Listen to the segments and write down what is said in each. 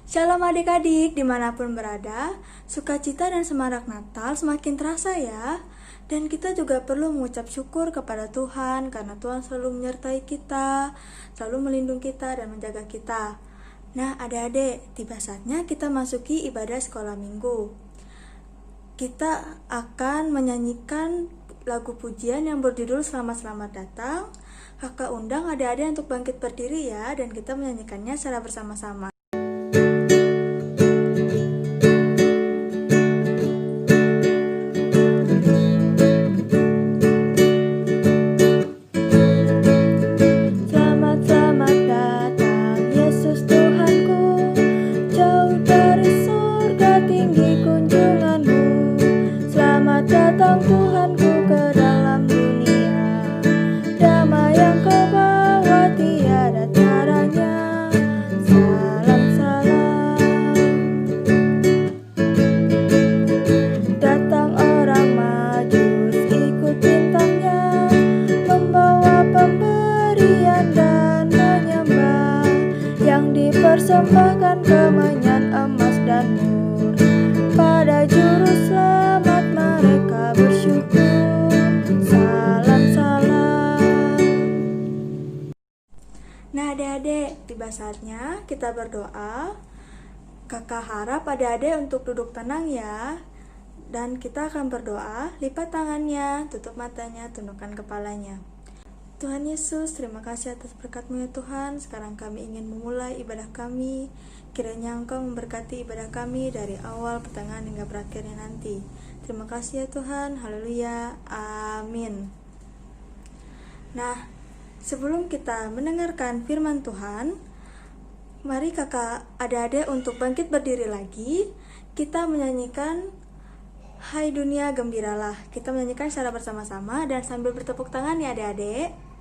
Shalom adik-adik dimanapun berada, sukacita dan semarak Natal semakin terasa ya. Dan kita juga perlu mengucap syukur kepada Tuhan karena Tuhan selalu menyertai kita, selalu melindungi kita dan menjaga kita. Nah adik-adik, tiba saatnya kita masuki ibadah sekolah minggu. Kita akan menyanyikan lagu pujian yang berjudul Selamat-Selamat Datang. Kakak undang adik-adik untuk bangkit berdiri ya, dan kita menyanyikannya secara bersama-sama. Persembahkan kemenyan emas dan mur, pada juru selamat mereka bersyukur. Salam salam. Nah adik-adik, tiba saatnya kita berdoa. Kakak harap adik-adik untuk duduk tenang ya. Dan kita akan berdoa, lipat tangannya, tutup matanya, tundukkan kepalanya. Tuhan Yesus, terima kasih atas berkat-Mu ya Tuhan. Sekarang kami ingin memulai ibadah kami. Kiranya Engkau memberkati ibadah kami dari awal, pertengahan, hingga berakhirnya nanti. Terima kasih ya Tuhan. Haleluya. Amin. Nah, sebelum kita mendengarkan firman Tuhan, mari kakak adik-adik untuk bangkit berdiri lagi. Kita menyanyikan Hai Dunia Gembiralah. Kita menyanyikan secara bersama-sama dan sambil bertepuk tangan ya adik-adik.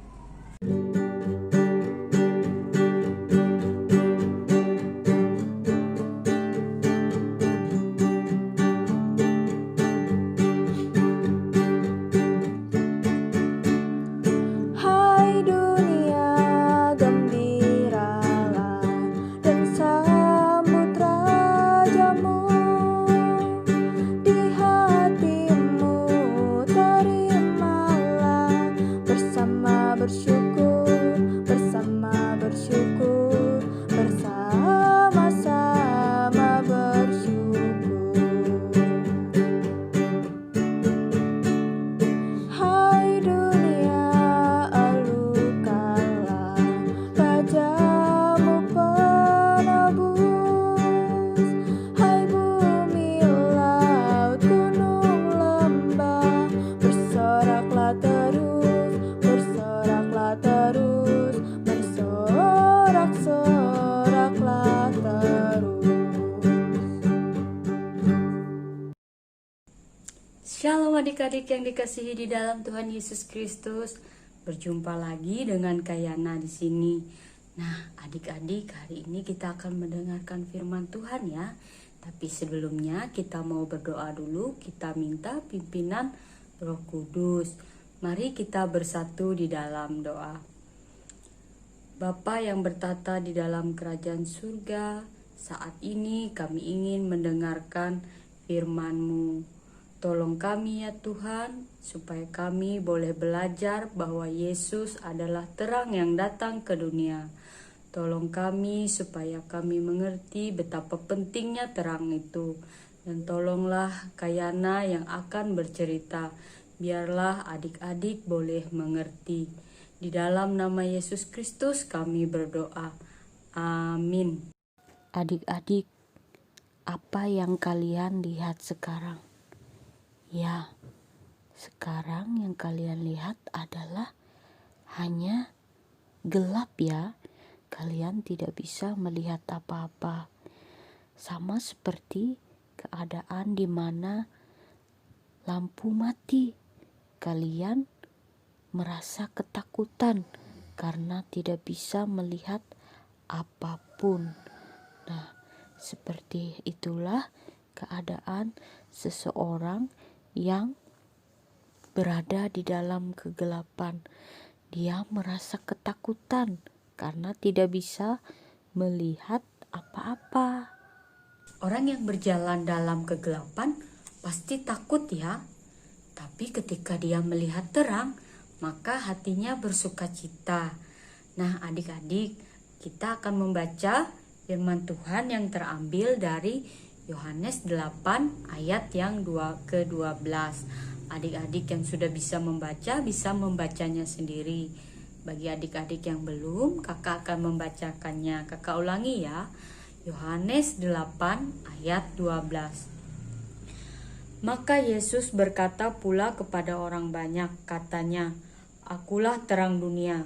Hai dunia gembiralah dan sambut rajamu. Di hatimu terimalah bersama bersyukur, bersama bersyukur, bersama-sama bersyukur. Hai dunia alukanlah Rajamu penebus. Hai bumi, laut, gunung, lembah, bersoraklah terus, bersoraklah terus, bersorak-soraklah terus. Shalom adik-adik yang dikasihi di dalam Tuhan Yesus Kristus. Berjumpa lagi dengan Kayana di sini. Nah, adik-adik, hari ini kita akan mendengarkan firman Tuhan ya. Tapi sebelumnya kita mau berdoa dulu. Kita minta pimpinan Roh Kudus. Mari kita bersatu di dalam doa. Bapa yang bertata di dalam kerajaan surga, saat ini kami ingin mendengarkan firman-Mu. Tolong kami ya Tuhan, supaya kami boleh belajar bahwa Yesus adalah terang yang datang ke dunia. Tolong kami supaya kami mengerti betapa pentingnya terang itu. Dan tolonglah Kayana yang akan bercerita, biarlah adik-adik boleh mengerti. Di dalam nama Yesus Kristus kami berdoa. Amin. Adik-adik, apa yang kalian lihat sekarang? Ya, sekarang yang kalian lihat adalah hanya gelap ya. Kalian tidak bisa melihat apa-apa. Sama seperti keadaan di mana lampu mati. Kalian merasa ketakutan karena tidak bisa melihat apapun. Nah, seperti itulah keadaan seseorang yang berada di dalam kegelapan. Dia merasa ketakutan karena tidak bisa melihat apa-apa. Orang yang berjalan dalam kegelapan pasti takut ya. Tapi ketika dia melihat terang, maka hatinya bersukacita. Nah, adik-adik, kita akan membaca firman Tuhan yang terambil dari Yohanes 8 ayat yang ke-12. Adik-adik yang sudah bisa membaca, bisa membacanya sendiri. Bagi adik-adik yang belum, kakak akan membacakannya. Kakak ulangi ya. Yohanes 8 ayat 12. Maka Yesus berkata pula kepada orang banyak, katanya, "Akulah terang dunia.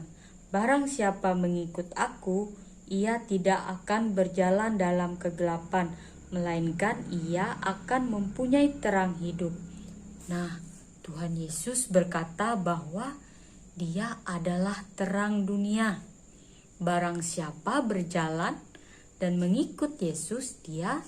Barang siapa mengikut aku, ia tidak akan berjalan dalam kegelapan, melainkan ia akan mempunyai terang hidup." Nah, Tuhan Yesus berkata bahwa Dia adalah terang dunia. Barang siapa berjalan dan mengikut Yesus, dia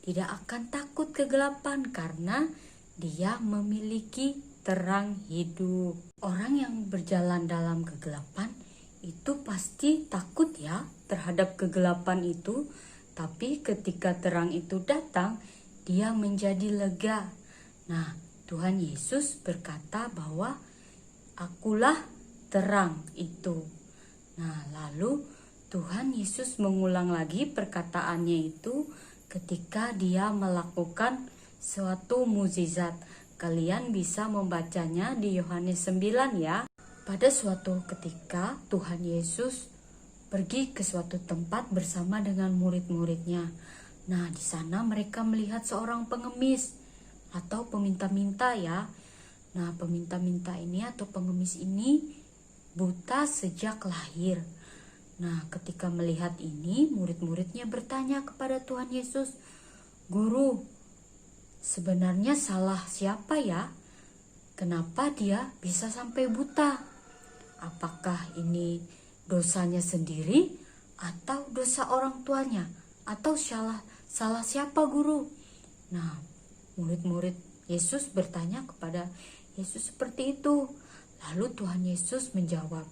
tidak akan takut kegelapan karena dia memiliki terang hidup. Orang yang berjalan dalam kegelapan itu pasti takut ya terhadap kegelapan itu, tapi ketika terang itu datang, dia menjadi lega. Nah, Tuhan Yesus berkata bahwa akulah terang itu. Nah, lalu Tuhan Yesus mengulang lagi perkataannya itu ketika dia melakukan suatu mukjizat. Kalian bisa membacanya di Yohanes 9 ya. Pada suatu ketika Tuhan Yesus pergi ke suatu tempat bersama dengan murid-muridnya. Nah, di sana mereka melihat seorang pengemis atau peminta-minta ya. Nah, peminta-minta ini atau pengemis ini buta sejak lahir. Nah, ketika melihat ini, murid-muridnya bertanya kepada Tuhan Yesus, "Guru, sebenarnya salah siapa ya? Kenapa dia bisa sampai buta? Apakah ini dosanya sendiri atau dosa orang tuanya? Atau salah siapa, Guru?" Nah, murid-murid Yesus bertanya kepada Yesus seperti itu. Lalu Tuhan Yesus menjawab,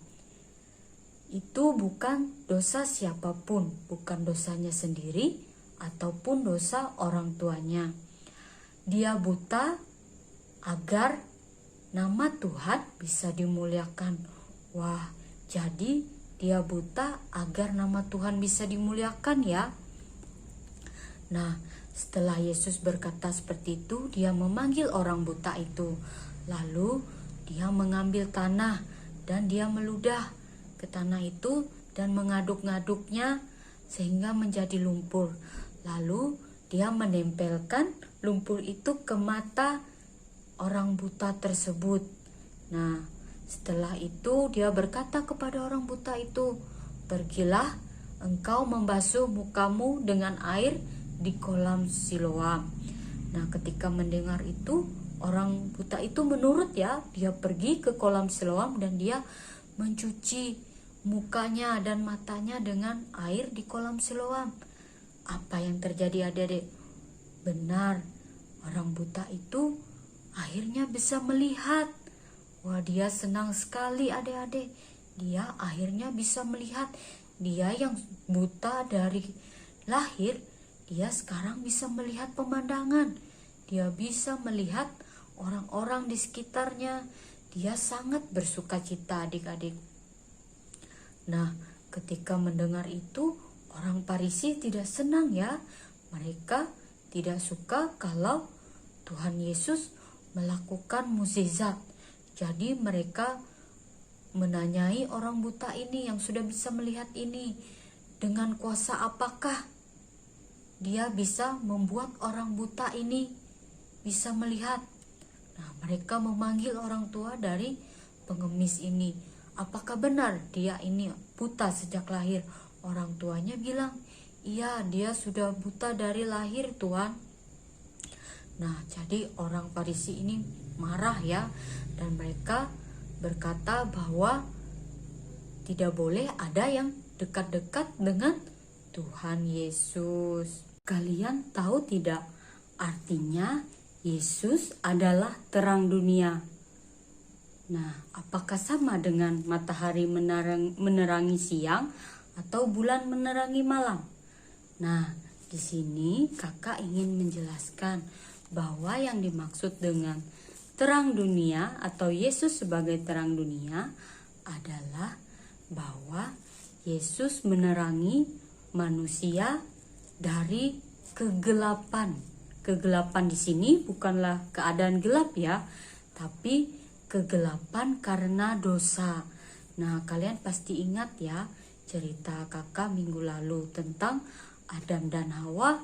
"Itu bukan dosa siapapun, bukan dosanya sendiri ataupun dosa orang tuanya. Dia buta agar nama Tuhan bisa dimuliakan." Wah, jadi dia buta agar nama Tuhan bisa dimuliakan ya. Nah, setelah Yesus berkata seperti itu, dia memanggil orang buta itu. Lalu dia mengambil tanah dan dia meludah ke tanah itu dan mengaduk-ngaduknya sehingga menjadi lumpur. Lalu dia menempelkan lumpur itu ke mata orang buta tersebut. Nah, setelah itu dia berkata kepada orang buta itu, "Pergilah, engkau membasuh mukamu dengan air di kolam Siloam." Nah, ketika mendengar itu, orang buta itu menurut ya, dia pergi ke kolam Siloam dan dia mencuci mukanya dan matanya dengan air di kolam Siloam. Apa yang terjadi adik-adik? Benar, orang buta itu akhirnya bisa melihat. Wah, dia senang sekali adik-adik. Dia akhirnya bisa melihat. Dia yang buta dari lahir, dia sekarang bisa melihat pemandangan. Dia bisa melihat orang-orang di sekitarnya. Dia sangat bersukacita adik-adik. Nah, ketika mendengar itu, orang Farisi tidak senang ya. Mereka tidak suka kalau Tuhan Yesus melakukan mukjizat. Jadi mereka menanyai orang buta ini yang sudah bisa melihat ini, dengan kuasa apakah dia bisa membuat orang buta ini bisa melihat? Nah, mereka memanggil orang tua dari pengemis ini. Apakah benar dia ini buta sejak lahir? Orang tuanya bilang, "Iya, dia sudah buta dari lahir, Tuhan." Nah, jadi orang Farisi ini marah ya, dan mereka berkata bahwa tidak boleh ada yang dekat-dekat dengan Tuhan Yesus. Kalian tahu tidak artinya Yesus adalah terang dunia? Nah, apakah sama dengan matahari menerangi siang atau bulan menerangi malam? Nah, di sini kakak ingin menjelaskan bahwa yang dimaksud dengan terang dunia atau Yesus sebagai terang dunia adalah bahwa Yesus menerangi manusia dari kegelapan. Kegelapan di sini bukanlah keadaan gelap ya, tapi kegelapan karena dosa. Nah, kalian pasti ingat ya cerita kakak minggu lalu tentang Adam dan Hawa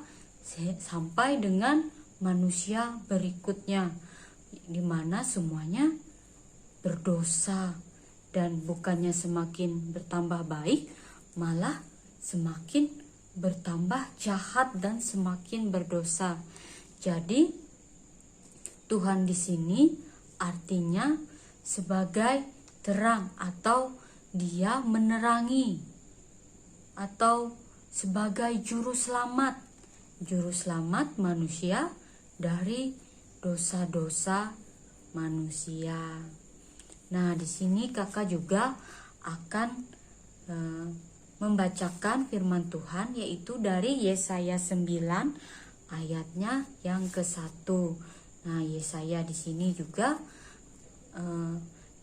sampai dengan manusia berikutnya, di mana semuanya berdosa dan bukannya semakin bertambah baik, malah semakin bertambah jahat dan semakin berdosa. Jadi Tuhan di sini artinya sebagai terang atau dia menerangi atau sebagai juru selamat manusia dari dosa-dosa manusia. Nah, di sini kakak juga akan membacakan firman Tuhan, yaitu dari Yesaya 9 ayatnya yang ke-1. Nah, Yesaya di sini juga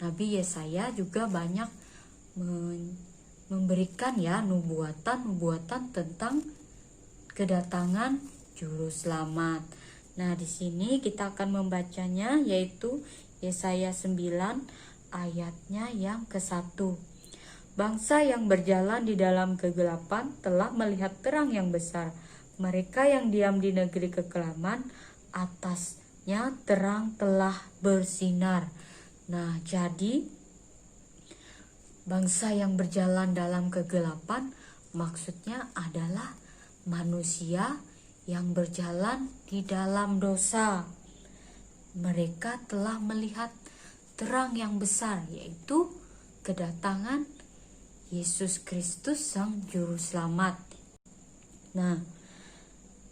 Nabi Yesaya juga banyak memberikan ya nubuatan tentang kedatangan juru selamat. Nah, di sini kita akan membacanya, yaitu Yesaya 9 ayatnya yang ke-1. Bangsa yang berjalan di dalam kegelapan telah melihat terang yang besar. Mereka yang diam di negeri kekelaman, atasnya terang telah bersinar. Nah, jadi bangsa yang berjalan dalam kegelapan maksudnya adalah manusia yang berjalan di dalam dosa. Mereka telah melihat terang yang besar, yaitu kedatangan Yesus Kristus Sang Juru Selamat. Nah,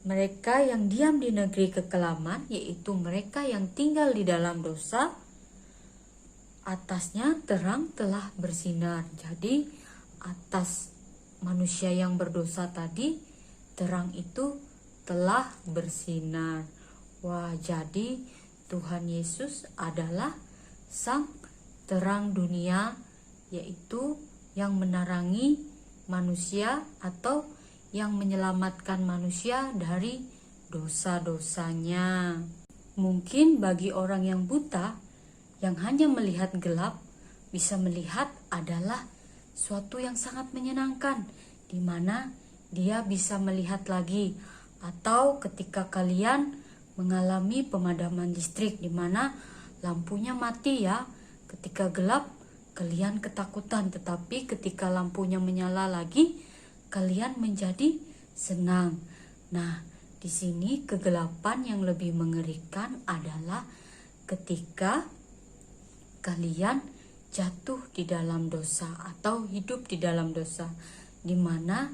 mereka yang diam di negeri kekelaman, yaitu mereka yang tinggal di dalam dosa, atasnya terang telah bersinar. Jadi atas manusia yang berdosa tadi, terang itu telah bersinar. Wah, jadi Tuhan Yesus adalah Sang terang dunia, yaitu yang menerangi manusia atau yang menyelamatkan manusia dari dosa-dosanya. Mungkin bagi orang yang buta, yang hanya melihat gelap, bisa melihat adalah suatu yang sangat menyenangkan, di mana dia bisa melihat lagi. Atau ketika kalian mengalami pemadaman listrik, di mana lampunya mati ya, ketika gelap kalian ketakutan, tetapi ketika lampunya menyala lagi, kalian menjadi senang. Nah, di sini kegelapan yang lebih mengerikan adalah ketika kalian jatuh di dalam dosa atau hidup di dalam dosa, di mana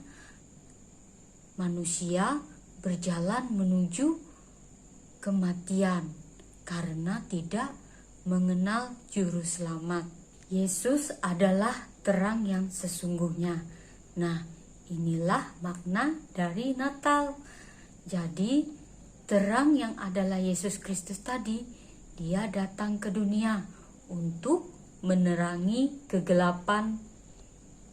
manusia berjalan menuju kematian karena tidak mengenal juru selamat. Yesus adalah terang yang sesungguhnya. Nah, inilah makna dari Natal. Jadi, terang yang adalah Yesus Kristus tadi, dia datang ke dunia untuk menerangi kegelapan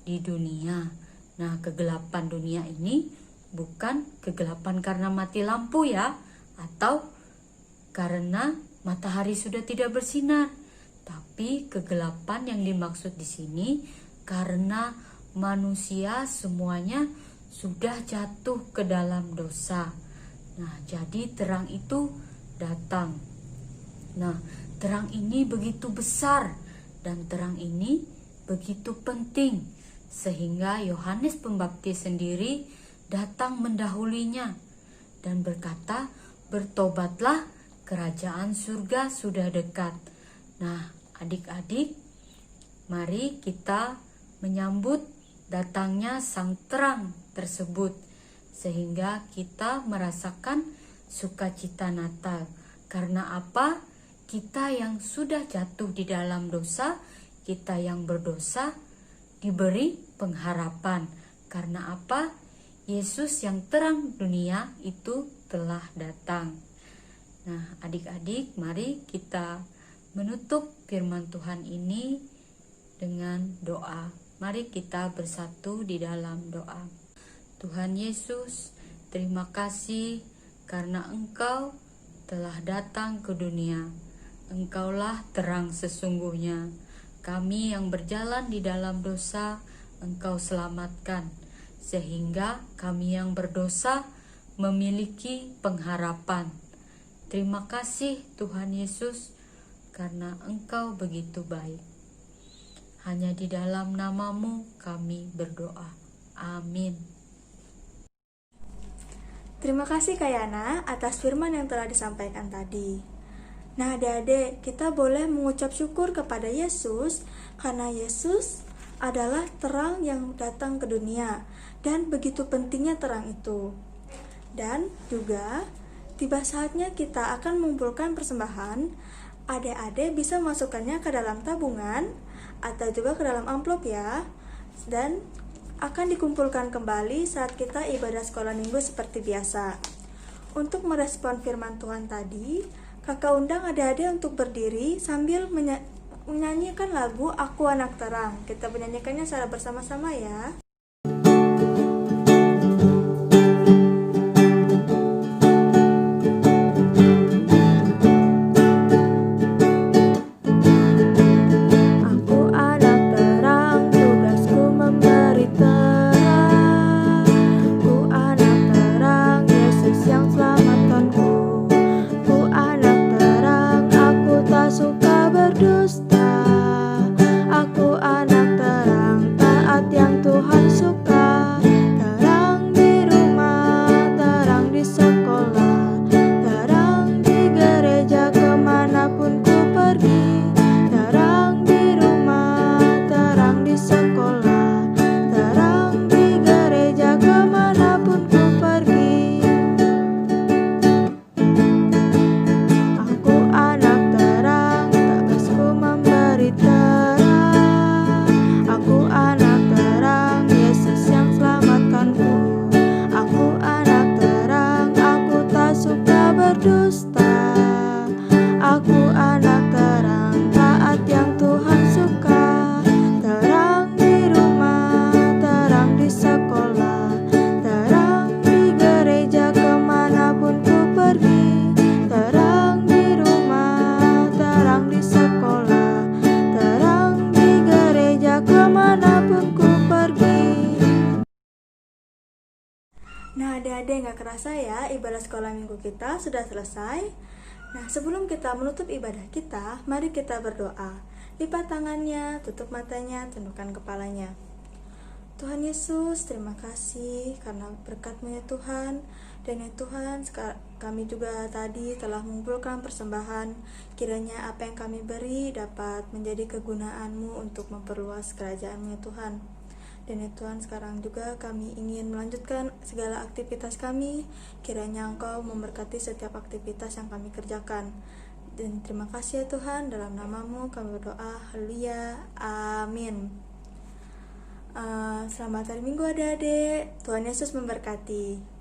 di dunia. Nah, kegelapan dunia ini bukan kegelapan karena mati lampu ya, atau karena matahari sudah tidak bersinar. Tapi kegelapan yang dimaksud di sini karena manusia semuanya sudah jatuh ke dalam dosa. Nah, jadi terang itu datang. Nah, terang ini begitu besar dan terang ini begitu penting sehingga Yohanes Pembaptis sendiri datang mendahulinya dan berkata, "Bertobatlah, kerajaan surga sudah dekat." Nah, adik-adik, mari kita menyambut datangnya sang terang tersebut sehingga kita merasakan sukacita Natal. Karena apa? Kita yang sudah jatuh di dalam dosa, kita yang berdosa diberi pengharapan. Karena apa? Yesus yang terang dunia itu telah datang. Nah, adik-adik, mari kita menutup firman Tuhan ini dengan doa. Mari kita bersatu di dalam doa. Tuhan Yesus, terima kasih karena Engkau telah datang ke dunia. Engkaulah terang sesungguhnya. Kami yang berjalan di dalam dosa, Engkau selamatkan, sehingga kami yang berdosa memiliki pengharapan. Terima kasih Tuhan Yesus, karena Engkau begitu baik. Hanya di dalam nama-Mu kami berdoa. Amin. Terima kasih Kak Yana atas firman yang telah disampaikan tadi. Nah adik-adik, kita boleh mengucap syukur kepada Yesus karena Yesus adalah terang yang datang ke dunia dan begitu pentingnya terang itu. Dan juga tiba saatnya kita akan mengumpulkan persembahan. Adik-adik bisa masukkannya ke dalam tabungan atau juga ke dalam amplop ya. Dan akan dikumpulkan kembali saat kita ibadah sekolah minggu seperti biasa. Untuk merespon firman Tuhan tadi, Kakak undang adik-adik untuk berdiri sambil menyanyikan lagu Aku Anak Terang. Kita menyanyikannya secara bersama-sama ya. Nah adik-adik, gak kerasa ya ibadah sekolah minggu kita sudah selesai. Nah sebelum kita menutup ibadah kita, mari kita berdoa. Lipat tangannya, tutup matanya, tundukkan kepalanya. Tuhan Yesus, terima kasih karena berkat-Mu ya Tuhan. Dan ya Tuhan, kami juga tadi telah mengumpulkan persembahan. Kiranya apa yang kami beri dapat menjadi kegunaan-Mu untuk memperluas kerajaan-Mu ya Tuhan. Dan ya Tuhan, sekarang juga kami ingin melanjutkan segala aktivitas kami. Kiranya Engkau memberkati setiap aktivitas yang kami kerjakan. Dan terima kasih ya Tuhan, dalam nama-Mu kami berdoa. Haleluya, amin. Selamat hari Minggu adik-adik. Tuhan Yesus memberkati.